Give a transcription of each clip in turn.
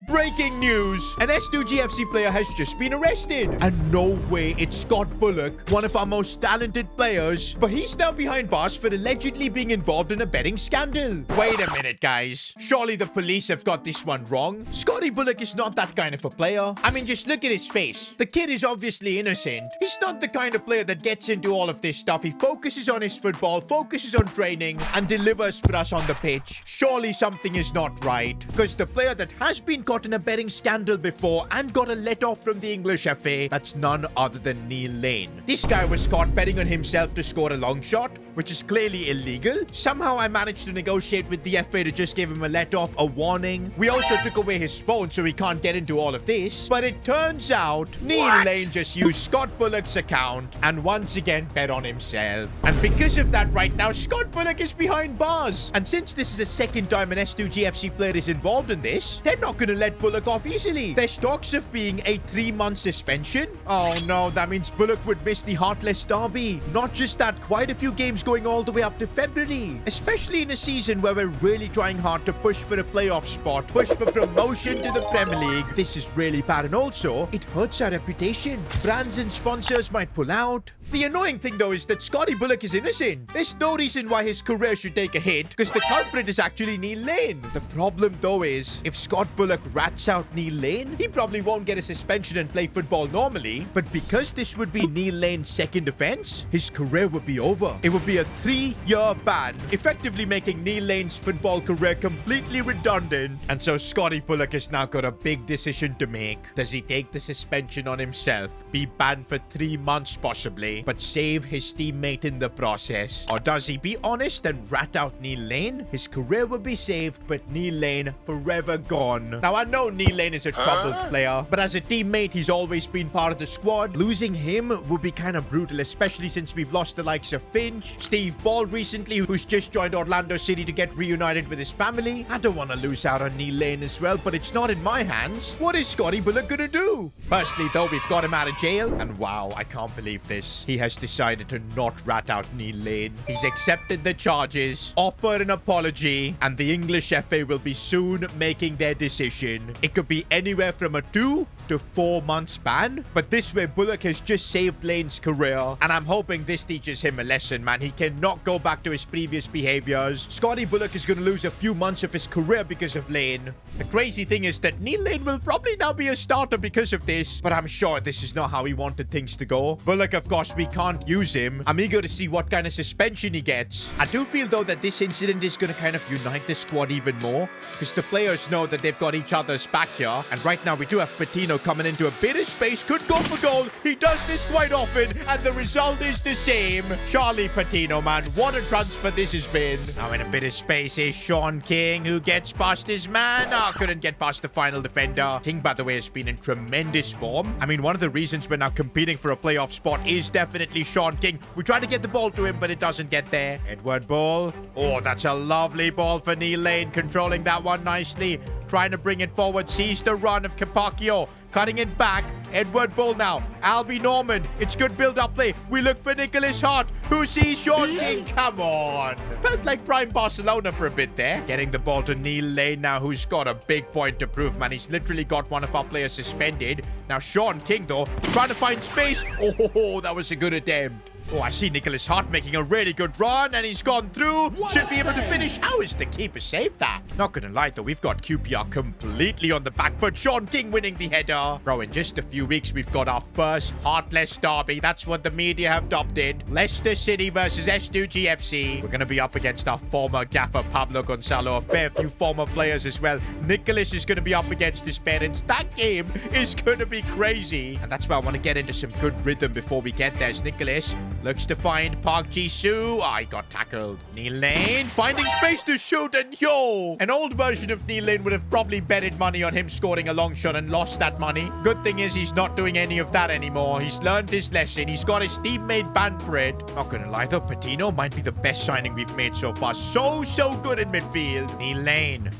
Breaking news! An S2GFC player has just been arrested. And no way, it's Scott Bullock, one of our most talented players. But he's now behind bars for allegedly being involved in a betting scandal. Wait a minute, guys. Surely the police have got this one wrong. Scotty Bullock is not that kind of a player. I mean, just look at his face. The kid is obviously innocent. He's not the kind of player that gets into all of this stuff. He focuses on his football, focuses on training, and delivers for us on the pitch. Surely something is not right. Because the player that has been caught in a betting scandal before and got a let-off from the English FA, that's none other than Neil Lane. This guy was caught betting on himself to score a long shot, which is clearly illegal. Somehow I managed to negotiate with the FA to just give him a let-off, a warning. We also took away his phone so he can't get into all of this. But it turns out Neil Lane just used Scott Bullock's account and once again bet on himself. And because of that right now, Scott Bullock is behind bars. And since this is the second time an S2GFC player is involved in this, they're not going to let Bullock off easily. There's talks of being a 3-month suspension. Oh no, that means Bullock would miss the Heartless Derby. Not just that, quite a few games going all the way up to February. Especially in a season where we're really trying hard to push for a playoff spot, push for promotion to the Premier League. This is really bad, and also, it hurts our reputation. Brands and sponsors might pull out. The annoying thing though is that Scotty Bullock is innocent. There's no reason why his career should take a hit, because the culprit is actually Neil Lane. The problem though is, if Scott Bullock rats out Neil Lane, he probably won't get a suspension and play football normally, but because this would be Neil Lane's second offense, his career would be over. It would be a 3-year ban, effectively making Neil Lane's football career completely redundant. And so Scotty Bullock has now got a big decision to make. Does he take the suspension on himself, be banned for 3 months possibly, but save his teammate in the process? Or does he be honest and rat out Neil Lane? His career will be saved, but Neil Lane forever gone. Now I know Neil Lane is a troubled player, but as a teammate he's always been part of the squad. Losing him would be kind of brutal, especially since we've lost the likes of Finch, Steve Ball recently, who's just joined Orlando City to get reunited with his family. I don't want to lose out on Neil Lane as well, but it's not in my hands. What is Scotty Bullock gonna do? Firstly though, we've got him out of jail, and wow, I can't believe this. He has decided to not rat out Neil Lane. He's accepted the charges, offered an apology, and the English FA will be soon making their decision. It could be anywhere from a 2 to 4 months ban, but this way Bullock has just saved Lane's career, and I'm hoping this teaches him a lesson, man. He cannot go back to his previous behaviors. Scotty Bullock is going to lose a few months of his career because of Lane. The crazy thing is that Neil Lane will probably now be a starter because of this, but I'm sure this is not how he wanted things to go. Bullock, of course, we can't use him. I'm eager to see what kind of suspension he gets. I do feel though that this incident is going to kind of unite the squad even more, because the players know that they've got each other's back here, and right now we do have Patino coming into a bit of space, could go for goal. He does this quite often, and the result is the same. Charlie Patino, man, what a transfer this has been. Now in a bit of space is Sean King, who gets past his man. Couldn't get past the final defender. King, by the way, has been in tremendous form. I mean, one of the reasons we're now competing for a playoff spot is definitely Sean King. We try to get the ball to him, but it doesn't get there. Edward Ball. Oh, that's a lovely ball for Neil Lane, controlling that one nicely. Trying to bring it forward, sees the run of Capaccio. Cutting it back. Edward Bull now. Albie Norman. It's good build-up play. We look for Nicholas Hart, who sees Sean King. Come on. Felt like prime Barcelona for a bit there. Getting the ball to Neil Lane now, who's got a big point to prove, man. He's literally got one of our players suspended. Now Sean King, though, trying to find space. Oh, that was a good attempt. Oh, I see Nicholas Hart making a really good run, and he's gone through. Should be able to finish. How is the keeper saved that? Not gonna lie, though, we've got QPR completely on the back foot. Sean King winning the header. Bro, in just a few weeks, we've got our first Heartless Derby. That's what the media have dubbed it. Leicester City versus S2GFC. We're gonna be up against our former gaffer, Pablo Gonzalo. A fair few former players as well. Nicholas is gonna be up against his parents. That game is gonna be crazy. And that's why I want to get into some good rhythm before we get there. As Nicholas looks to find Park Ji-soo. He got tackled. Neil Lane finding space to shoot, and yo! An old version of Neil Lane would have probably betted money on him scoring a long shot and lost that money. Good thing is he's not doing any of that anymore. He's learned his lesson. He's got his teammate banned for it. Not gonna lie though, Patino might be the best signing we've made so far. So good in midfield. Neil Lane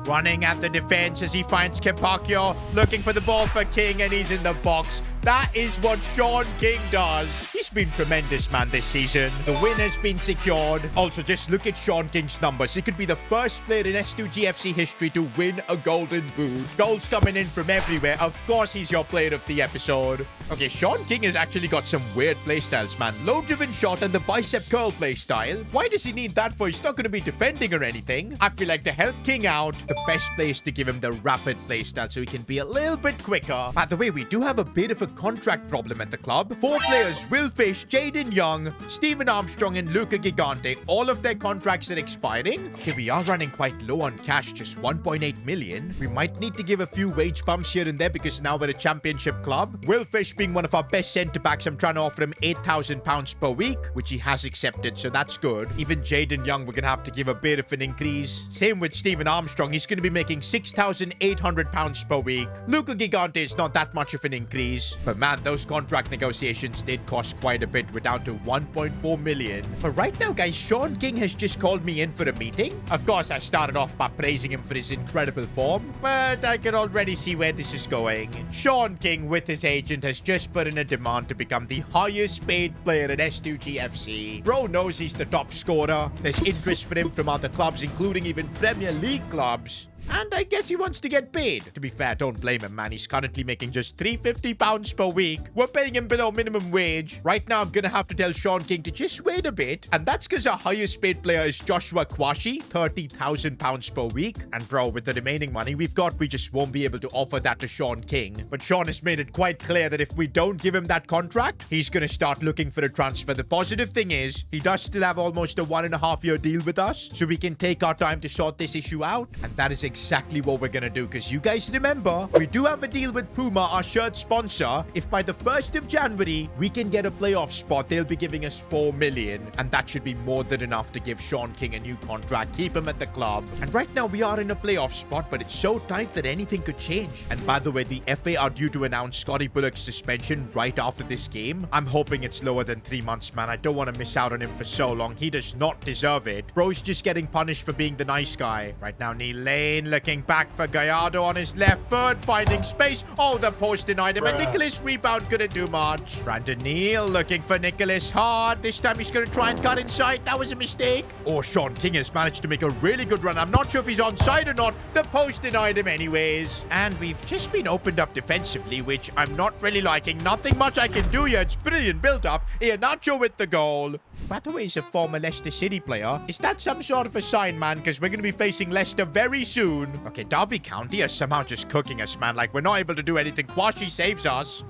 running at the defense as he finds Capaccio, looking for the ball for King, and he's in the box. That is what Sean King does. He's been tremendous, man, this season. The win has been secured. Also, just look at Sean King's numbers. He could be the first player in S2GFC history to win a golden boot. Goals coming in from everywhere. Of course, he's your player of the episode. Okay, Sean King has actually got some weird playstyles, man. Low-driven shot and the bicep curl playstyle. Why does he need that for? He's not going to be defending or anything. I feel like to help King out, the best play is to give him the rapid playstyle so he can be a little bit quicker. By the way, we do have a bit of a contract problem at the club. 4 players, Will Fish, Jaden Young, Stephen Armstrong, and Luca Gigante. All of their contracts are expiring. Okay, we are running quite low on cash, just 1.8 million. We might need to give a few wage bumps here and there because now we're a championship club. Will Fish being one of our best centre-backs, I'm trying to offer him £8,000 per week, which he has accepted, so that's good. Even Jaden Young, we're going to have to give a bit of an increase. Same with Stephen Armstrong. He's going to be making £6,800 per week. Luca Gigante is not that much of an increase. But man, those contract negotiations did cost quite a bit. We're down to 1.4 million. But right now, guys, Sean King has just called me in for a meeting. Of course, I started off by praising him for his incredible form, but I can already see where this is going. Sean King, with his agent, has just put in a demand to become the highest paid player in S2GFC. Bro knows he's the top scorer. There's interest for him from other clubs, including even Premier League clubs. And I guess he wants to get paid. To be fair, don't blame him, man. He's currently making just £350 per week. We're paying him below minimum wage. Right now, I'm going to have to tell Sean King to just wait a bit. And that's because our highest paid player is Joshua Kwashi, £30,000 per week. And bro, with the remaining money we've got, we just won't be able to offer that to Sean King. But Sean has made it quite clear that if we don't give him that contract, he's going to start looking for a transfer. The positive thing is, he does still have almost a 1.5-year deal with us, so we can take our time to sort this issue out. And that is exactly what we're gonna do, because you guys remember, we do have a deal with Puma, our shirt sponsor. If by the 1st of January we can get a playoff spot, they'll be giving us 4 million, and that should be more than enough to give Sean King a new contract, keep him at the club. And right now we are in a playoff spot, but it's so tight that anything could change. And by the way, the FA are due to announce Scotty Bullock's suspension right after this game. I'm hoping it's lower than 3 months, man. I don't want to miss out on him for so long. He does not deserve it. Bro's just getting punished for being the nice guy. Right now, Neil Lane looking back for Gallardo on his left foot, finding space. Oh, the post denied him, and Nicholas rebound couldn't do much. Brandon Neal looking for Nicholas hard. This time he's going to try and cut inside. That was a mistake. Oh, Sean King has managed to make a really good run. I'm not sure if he's onside or not. The post denied him anyways. And we've just been opened up defensively, which I'm not really liking. Nothing much I can do here. It's brilliant build-up. Iheanacho with the goal. By the way, he's a former Leicester City player. Is that some sort of a sign, man? Because we're going to be facing Leicester very soon. Okay, Derby County are somehow just cooking us, man. Like, we're not able to do anything. Kwashi saves us.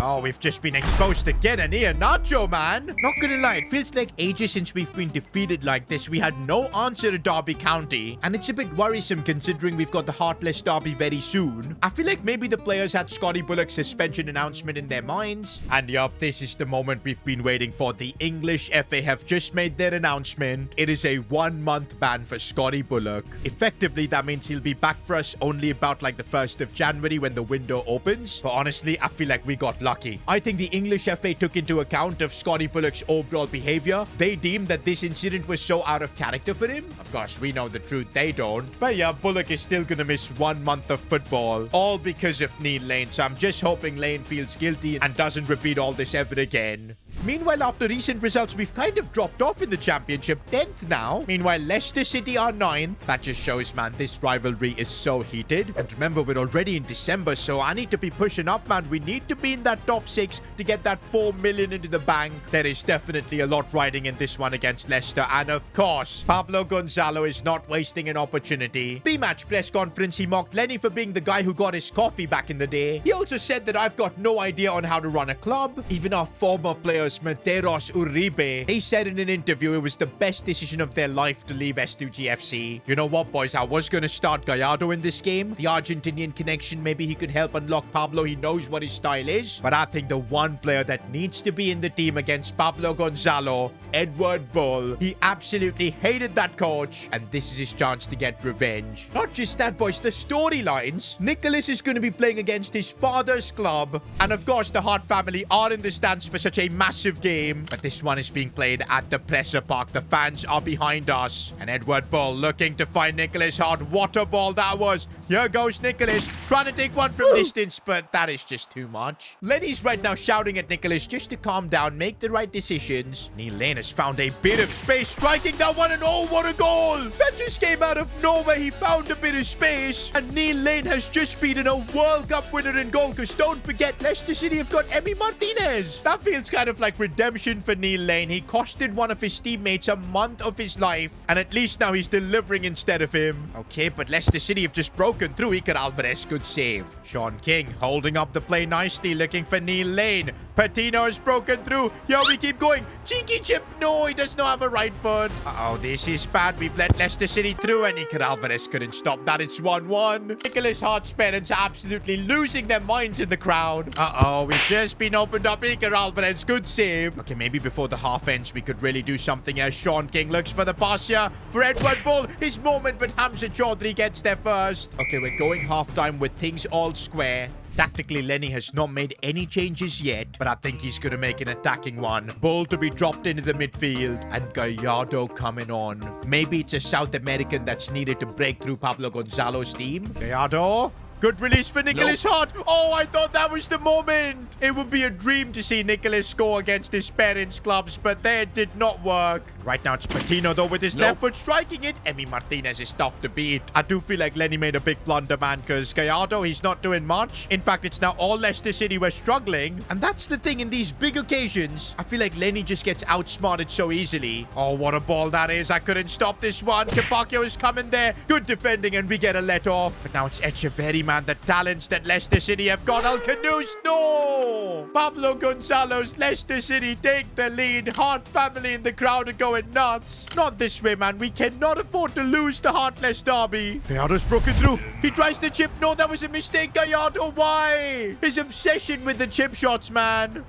Oh, we've just been exposed again, and Iheanacho, man. Not gonna lie, it feels like ages since we've been defeated like this. We had no answer to Derby County, and it's a bit worrisome considering we've got the Heartless Derby very soon. I feel like maybe the players had Scotty Bullock's suspension announcement in their minds. And yup, this is the moment we've been waiting for. The English FA have just made their announcement. It is a 1-month ban for Scotty Bullock. Effectively, that means he'll be back for us only about like the 1st of January when the window opens. But honestly, I feel like we got lucky. I think the English FA took into account of Scotty Bullock's overall behavior. They deemed that this incident was so out of character for him. Of course, we know the truth. They don't. But yeah, Bullock is still gonna miss 1 month of football. All because of Neil Lane. So I'm just hoping Lane feels guilty and doesn't repeat all this ever again. Meanwhile, after recent results, we've kind of dropped off in the championship. 10th now. Meanwhile, Leicester City are 9th. That just shows, man, this rivalry is so heated. And remember, we're already in December, so I need to be pushing up, man. We need to be in that top 6 to get that 4 million into the bank. There is definitely a lot riding in this one against Leicester. And of course, Pablo Gonzalo is not wasting an opportunity. Pre-match press conference, he mocked Lenny for being the guy who got his coffee back in the day. He also said that I've got no idea on how to run a club. Even our former players, Medeiros Uribe, he said in an interview it was the best decision of their life to leave S2GFC. You know what, boys? I was going to start Gallardo in this game. The Argentinian connection, maybe he could help unlock Pablo. He knows what his style is. But I think the one player that needs to be in the team against Pablo Gonzalo, Edward Bull. He absolutely hated that coach, and this is his chance to get revenge. Not just that, boys, the storylines. Nicholas is going to be playing against his father's club, and of course the Hart family are in the stands for such a massive game, but this one is being played at the Presser Park. The fans are behind us, and Edward Bull looking to find Nicholas Hart. What a ball that was. Here goes Nicholas, trying to take one from distance, but that is just too much. Lenny's right now shouting at Nicholas just to calm down, make the right decisions. Neil Lane has found a bit of space, striking that one, and oh, what a goal! That just came out of nowhere. He found a bit of space, and Neil Lane has just beaten a World Cup winner in goal, because don't forget, Leicester City have got Emi Martinez. That feels kind of like redemption for Neil Lane. He costed one of his teammates a month of his life, and at least now he's delivering instead of him. Okay, but Leicester City have just broken through. Iker Alvarez, good save. Sean King holding up the play nicely, looking for Neil Lane. Patino has broken through. Here we keep going. Cheeky chip. No, he does not have a right foot. Uh-oh, this is bad. We've let Leicester City through, and Iker Alvarez couldn't stop that. It's 1-1. Nicholas Hart's parents are absolutely losing their minds in the crowd. Uh-oh, we've just been opened up. Iker Alvarez, good save. Okay, maybe before the half ends, we could really do something as Sean King looks for the pass here for Edward Bull. His moment, but Hamza Chaudhry gets there first. Okay, we're going halftime with things all square. Tactically, Lenny has not made any changes yet, but I think he's going to make an attacking one. Bull to be dropped into the midfield, and Gallardo coming on. Maybe it's a South American that's needed to break through Pablo Gonzalo's team. Gallardo. Good release for Nicholas Hart. Oh, I thought that was the moment. It would be a dream to see Nicholas score against his parents' clubs, but that did not work. Right now, it's Patino, though, with his left foot striking it. Emi Martinez is tough to beat. I do feel like Lenny made a big blunder, man, because Gallardo, he's not doing much. In fact, it's now all Leicester City were struggling. And that's the thing in these big occasions. I feel like Lenny just gets outsmarted so easily. Oh, what a ball that is. I couldn't stop this one. Capaccio is coming there. Good defending, and we get a let off. But now it's Echeverri, man. The talents that Leicester City have got. Alcanus, no! Pablo Gonzalo's Leicester City take the lead. Hart family in the crowd are going nuts. Not this way, man. We cannot afford to lose the Heartless Derby. Gallardo's broken through. He tries the chip. No, that was a mistake, Gallardo. Why? His obsession with the chip shots, man.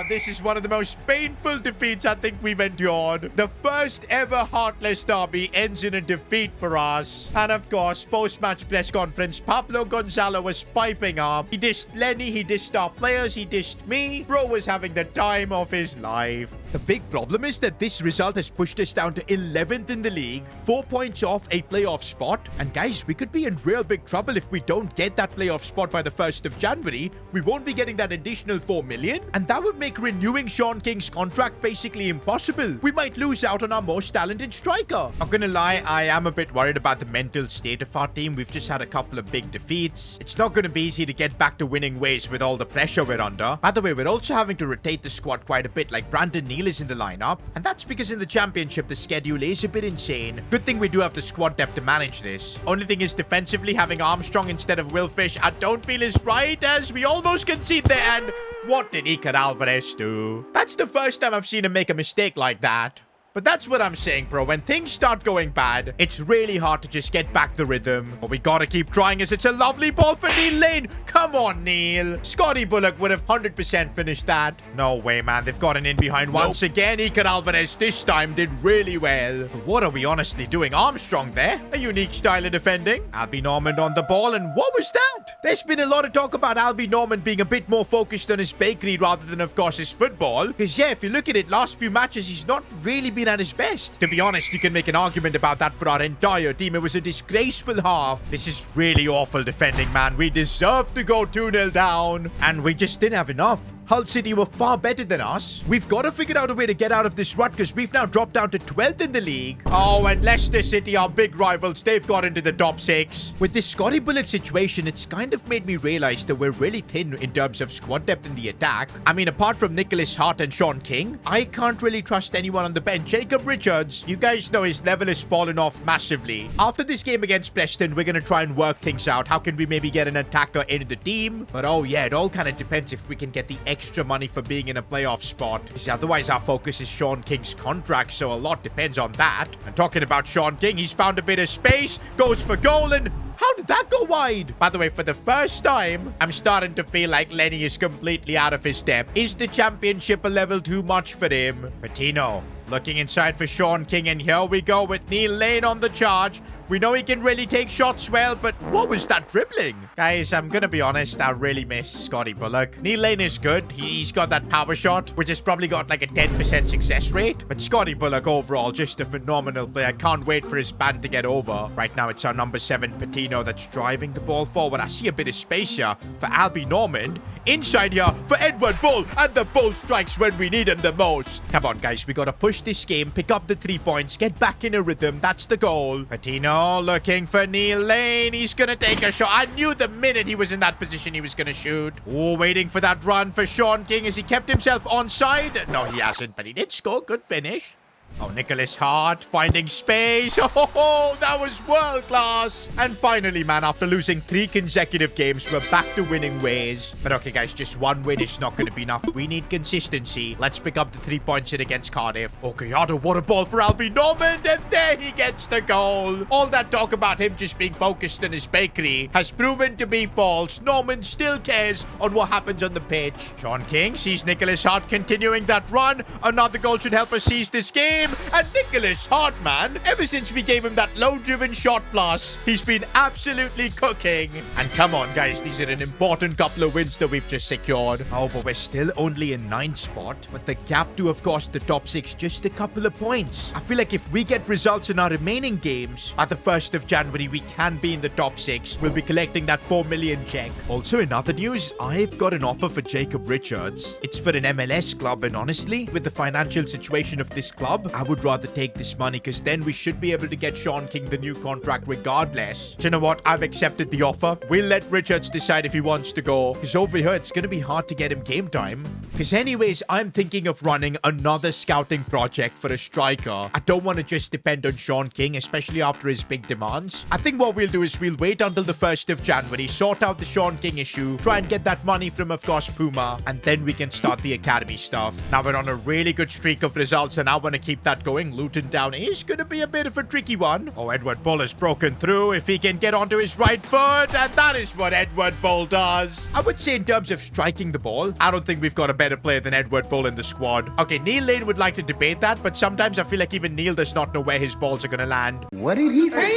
This is one of the most painful defeats I think we've endured. The first ever Heartless Derby ends in a defeat for us. And of course, post-match press conference, Pablo Gonzalo was piping up. He dissed Lenny, he dissed our players, he dissed me. Bro was having the time of his life. The big problem is that this result has pushed us down to 11th in the league, 4 points off a playoff spot. And guys, we could be in real big trouble if we don't get that playoff spot by the 1st of January. We won't be getting that additional 4 million. And that would make renewing Sean King's contract basically impossible. We might lose out on our most talented striker. Not gonna lie, I am a bit worried about the mental state of our team. We've just had a couple of big defeats. It's not gonna be easy to get back to winning ways with all the pressure we're under. By the way, we're also having to rotate the squad quite a bit, like Brandon Neal is in the lineup, and that's because in the championship the schedule is a bit insane. Good thing we do have the squad depth to manage this. Only thing is, defensively having Armstrong instead of Will Fish I don't feel is right, as we almost concede there. And what did Iker Alvarez do? That's the first time I've seen him make a mistake like that. But that's what I'm saying, bro. When things start going bad, it's really hard to just get back the rhythm. But we gotta keep trying, as it's a lovely ball for Neil Lane. Come on, Neil. Scotty Bullock would have 100% finished that. No way, man. They've gotten in behind once again. Iker Alvarez this time did really well. But what are we honestly doing? Armstrong there. A unique style of defending. Albie Norman on the ball, and what was that? There's been a lot of talk about Albie Norman being a bit more focused on his bakery rather than, of course, his football. Because, yeah, if you look at it, last few matches, he's not really been at his best. To be honest, you can make an argument about that for our entire team. It was a disgraceful half. This is really awful defending, man. We deserve to go 2-0 down, and we just didn't have enough. Hull City were far better than us. We've got to figure out a way to get out of this rut, because we've now dropped down to 12th in the league. Oh, and Leicester City, our big rivals, they've got into the top 6. With this Scotty Bullock situation, it's kind of made me realize that we're really thin in terms of squad depth in the attack. I mean, apart from Nicholas Hart and Sean King, I can't really trust anyone on the bench. Jacob Richards, you guys know his level has fallen off massively. After this game against Preston, we're going to try and work things out. How can we maybe get an attacker into the team? But oh yeah, it all kind of depends if we can get the extra money for being in a playoff spot. Because otherwise our focus is Sean King's contract, so a lot depends on that. And talking about Sean King, he's found a bit of space, goes for goal, and how did that go wide? By the way, for the first time, I'm starting to feel like Lenny is completely out of his depth. Is the championship a level too much for him? Patino Looking inside for Sean King, and here we go with Neil Lane on the charge. We know he can really take shots well, but what was that dribbling? Guys, I'm gonna be honest, I really miss Scotty Bullock. Neil Lane is good. He's got that power shot, which has probably got like a 10% success rate. But Scotty Bullock overall, just a phenomenal player. I can't wait for his band to get over. Right now, it's our number 7, Patino, that's driving the ball forward. I see a bit of space here for Albie Normand. Inside here for Edward Bull, and the Bull strikes when we need him the most. Come on, guys, we gotta push this game, pick up the 3 points, get back in a rhythm. That's the goal. Patino looking for Neil Lane. He's gonna take a shot. I knew the minute he was in that position he was gonna shoot. Oh, waiting for that run for Sean King. Has he kept himself onside? No, he hasn't, but he did score. Good finish. Oh, Nicholas Hart finding space. Oh, that was world class. And finally, man, after losing 3 consecutive games, we're back to winning ways. But okay, guys, just 1 win is not going to be enough. We need consistency. Let's pick up the 3 points in against Cardiff. Oh, Gallardo, what a ball for Albie Normand. And there he gets the goal. All that talk about him just being focused on his bakery has proven to be false. Normand still cares on what happens on the pitch. Sean King sees Nicholas Hart continuing that run. Another goal should help us seize this game. And Nicholas Hart, man, ever since we gave him that low-driven shot plus, he's been absolutely cooking. And come on, guys, these are an important couple of wins that we've just secured. Oh, but we're still only in 9th spot. But the gap to, of course, the top 6, just a couple of points. I feel like if we get results in our remaining games, at the 1st of January, we can be in the top 6. We'll be collecting that 4 million check. Also, in other news, I've got an offer for Jacob Richards. It's for an MLS club, and honestly, with the financial situation of this club, I would rather take this money, because then we should be able to get Sean King the new contract regardless. Do you know what? I've accepted the offer. We'll let Richards decide if he wants to go, because over here it's going to be hard to get him game time. Because anyways, I'm thinking of running another scouting project for a striker. I don't want to just depend on Sean King, especially after his big demands. I think what we'll do is we'll wait until the 1st of January, sort out the Sean King issue, try and get that money from, of course, Puma, and then we can start the academy stuff. Now we're on a really good streak of results, and I want to keep that going. Luton down is going to be a bit of a tricky one. Oh, Edward Bull has broken through. If he can get onto his right foot, and that is what Edward Bull does. I would say in terms of striking the ball, I don't think we've got a better player than Edward Bull in the squad. Okay, Neil Lane would like to debate that, but sometimes I feel like even Neil does not know where his balls are going to land. What did he say?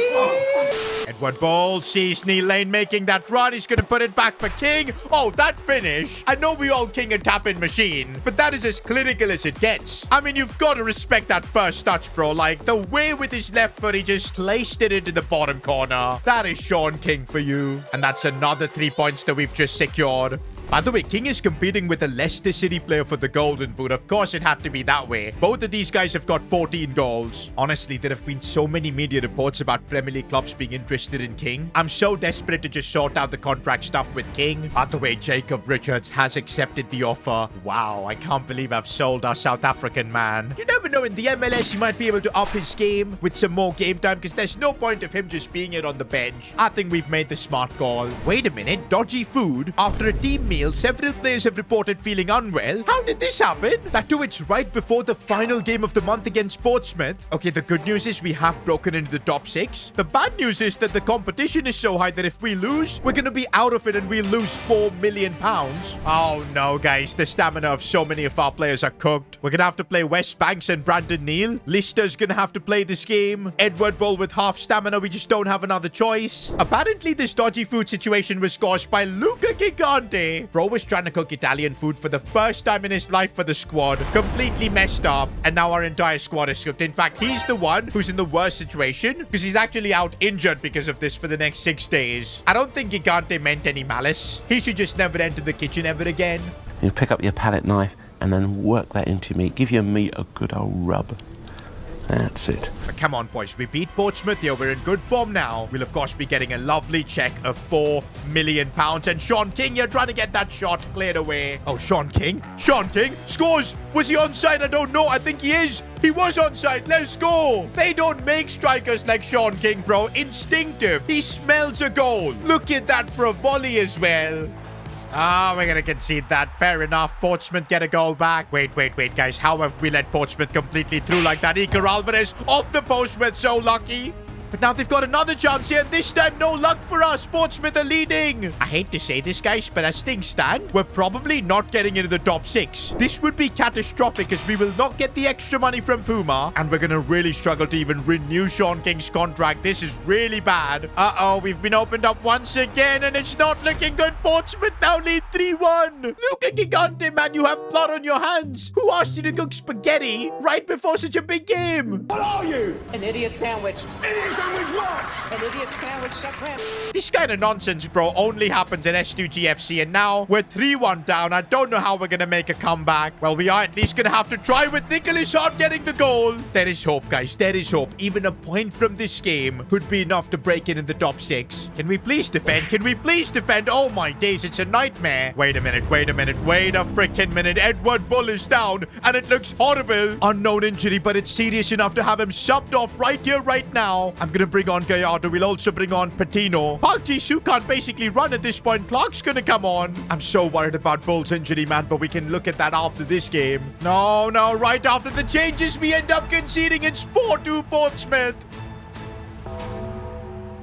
Edward Bull sees Neil Lane making that run. He's going to put it back for King. Oh, that finish. I know we all King a tap-in machine, but that is as clinical as it gets. I mean, you've got to respect that first touch, bro. Like, the way with his left foot, he just placed it into the bottom corner. That is Sean King for you. And that's another 3 points that we've just secured. By the way, King is competing with a Leicester City player for the Golden Boot. Of course, it had to be that way. Both of these guys have got 14 goals. Honestly, there have been so many media reports about Premier League clubs being interested in King. I'm so desperate to just sort out the contract stuff with King. By the way, Jacob Richards has accepted the offer. Wow, I can't believe I've sold our South African man. You never know, in the MLS, he might be able to up his game with some more game time, because there's no point of him just being it on the bench. I think we've made the smart call. Wait a minute, dodgy food? After a team meal, several players have reported feeling unwell. How did this happen? That too, it's right before the final game of the month against Portsmouth. Okay, the good news is we have broken into the top 6. The bad news is that the competition is so high that if we lose, we're going to be out of it and we'll lose £4 million. Oh no, guys. The stamina of so many of our players are cooked. We're going to have to play West Banks and Brandon Neal. Lister's going to have to play this game. Edward Bull with half stamina. We just don't have another choice. Apparently, this dodgy food situation was caused by Luca Gigante. Bro was trying to cook Italian food for the first time in his life for the squad. Completely messed up. And now our entire squad is cooked. In fact, he's the one who's in the worst situation, because he's actually out injured because of this for the next 6 days. I don't think Gigante meant any malice. He should just never enter the kitchen ever again. You pick up your palette knife and then work that into your meat. Give your meat a good old rub. That's it. But come on, boys. We beat Portsmouth here. We're in good form now. We'll, of course, be getting a lovely check of £4 million. And Sean King, you're trying to get that shot cleared away. Oh, Sean King. Sean King scores. Was he onside? I don't know. I think he is. He was onside. Let's go. They don't make strikers like Sean King, bro. Instinctive. He smells a goal. Look at that for a volley as well. Ah, we're going to concede that. Fair enough. Portsmouth get a goal back. Wait, guys. How have we let Portsmouth completely through like that? Iker Alvarez off the post. We're so lucky. But now they've got another chance here, and this time no luck for us. Portsmouth are leading. I hate to say this, guys, but as things stand, we're probably not getting into the top 6. This would be catastrophic because we will not get the extra money from Puma, and we're going to really struggle to even renew Sean King's contract. This is really bad. Uh-oh, we've been opened up once again, and it's not looking good. Portsmouth now lead 3-1. Luca Gigante, man, you have blood on your hands. Who asked you to cook spaghetti right before such a big game? What are you? An idiot sandwich. Idiot sandwich what? An idiot sandwich, Chef Ram. This kind of nonsense, bro, only happens at S2GFC, and now we're 3-1 down. I don't know how we're going to make a comeback. Well, we are at least going to have to try with Nicholas Hart getting the goal. There is hope, guys. There is hope. Even a point from this game could be enough to break in the top 6. Can we please defend? Can we please defend? Oh, my days. It's a nightmare. Wait a minute. Wait a minute. Wait a freaking minute. Edward Bull is down, and it looks horrible. Unknown injury, but it's serious enough to have him subbed off right here, right now. I'm going to bring on Gallardo. We'll also bring on Patino. Park Ji-soo can't basically run at this point. Clark's going to come on. I'm so worried about Bull's injury, man, but we can look at that after this game. No, right after the changes, we end up conceding. It's 4-2 Portsmouth.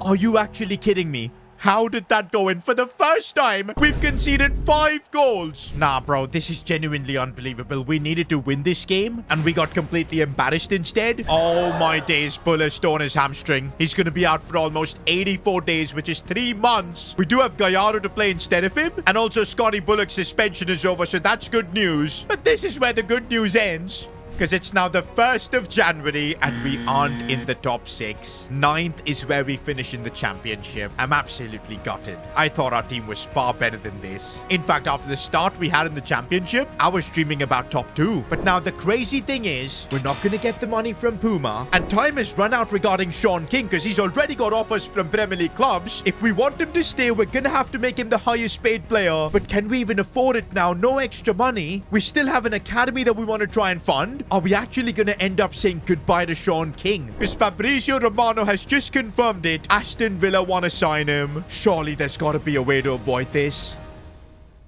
Are you actually kidding me? How did that go in? For the first time, we've conceded 5 goals. Nah, bro, this is genuinely unbelievable. We needed to win this game, and we got completely embarrassed instead. Oh, my days. Buller's torn his hamstring. He's going to be out for almost 84 days, which is 3 months. We do have Gallardo to play instead of him, and also Scotty Bullock's suspension is over, so that's good news. But this is where the good news ends, because it's now the 1st of January and we aren't in the top 6. 9th is where we finish in the championship. I'm absolutely gutted. I thought our team was far better than this. In fact, after the start we had in the championship, I was dreaming about top 2. But now the crazy thing is, we're not going to get the money from Puma, and time has run out regarding Sean King because he's already got offers from Premier League clubs. If we want him to stay, we're going to have to make him the highest paid player. But can we even afford it now? No extra money. We still have an academy that we want to try and fund. Are we actually going to end up saying goodbye to Sean King? Because Fabrizio Romano has just confirmed it. Aston Villa want to sign him. Surely there's got to be a way to avoid this.